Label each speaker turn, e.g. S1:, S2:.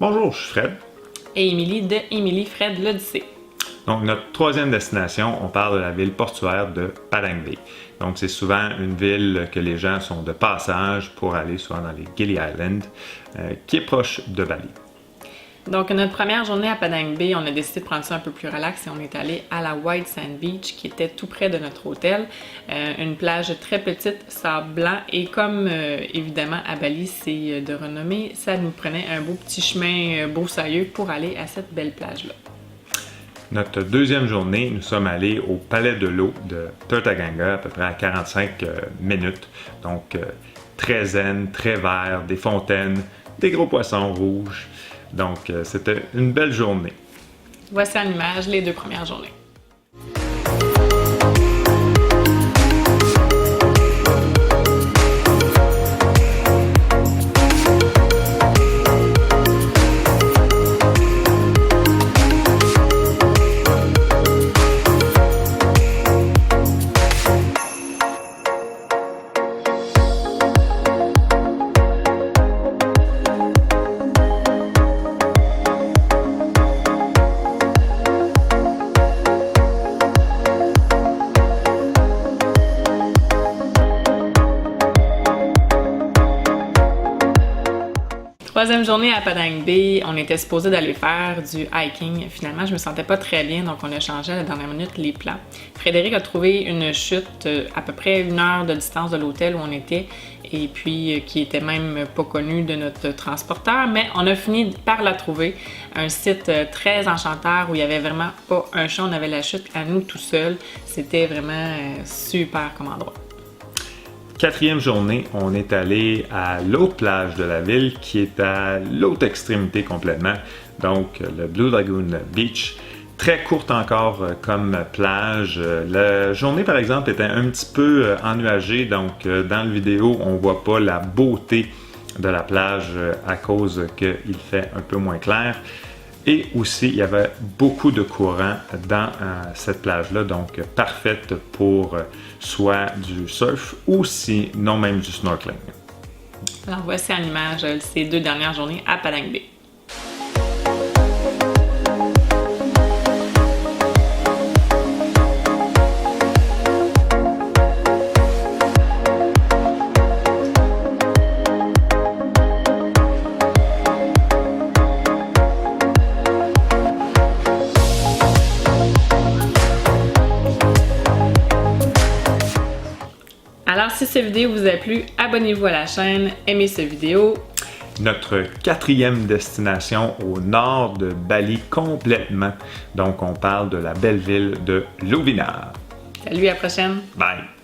S1: Bonjour, je suis Fred.
S2: Et Émilie de Émilie Fred l'Odyssée.
S1: Donc, notre troisième destination, on parle de la ville portuaire de Padang Bay. Donc, c'est souvent une ville que les gens sont de passage pour aller soit dans les Gili Islands, qui est proche de Bali.
S2: Donc, notre première journée à Padang Bay, on a décidé de prendre ça un peu plus relax et on est allé à la White Sand Beach qui était tout près de notre hôtel. Une plage très petite, sable blanc et comme évidemment à Bali c'est de renommée, ça nous prenait un beau petit chemin broussailleux pour aller à cette belle plage-là.
S1: Notre deuxième journée, nous sommes allés au Palais de l'eau de Tauranga, à peu près à 45 minutes. Donc, très zen, très vert, des fontaines, des gros poissons rouges. Donc, c'était une belle journée.
S2: Voici en image les deux premières journées. Troisième journée à Padang Bay, on était supposé d'aller faire du hiking. Finalement, je me sentais pas très bien, donc on a changé à la dernière minute les plans. Frédéric a trouvé une chute à peu près 1 heure de distance de l'hôtel où on était, et puis qui était même pas connue de notre transporteur, mais on a fini par la trouver. Un site très enchanteur où il y avait vraiment pas un chat, on avait la chute à nous tout seuls. C'était vraiment super comme endroit.
S1: Quatrième journée, on est allé à l'autre plage de la ville qui est à l'autre extrémité complètement, donc le Blue Lagoon Beach. Très courte encore comme plage. La journée, par exemple, était un petit peu ennuagée, donc dans la vidéo, on voit pas la beauté de la plage à cause qu'il fait un peu moins clair. Et aussi, il y avait beaucoup de courant dans cette plage-là, donc parfaite pour soit du surf ou sinon même du snorkeling.
S2: Alors voici en image ces 2 dernières journées à Padang Bay. Alors, si cette vidéo vous a plu, abonnez-vous à la chaîne, aimez cette vidéo.
S1: Notre quatrième destination au nord de Bali complètement. Donc, on parle de la belle ville de Lovinar.
S2: Salut, à la prochaine!
S1: Bye!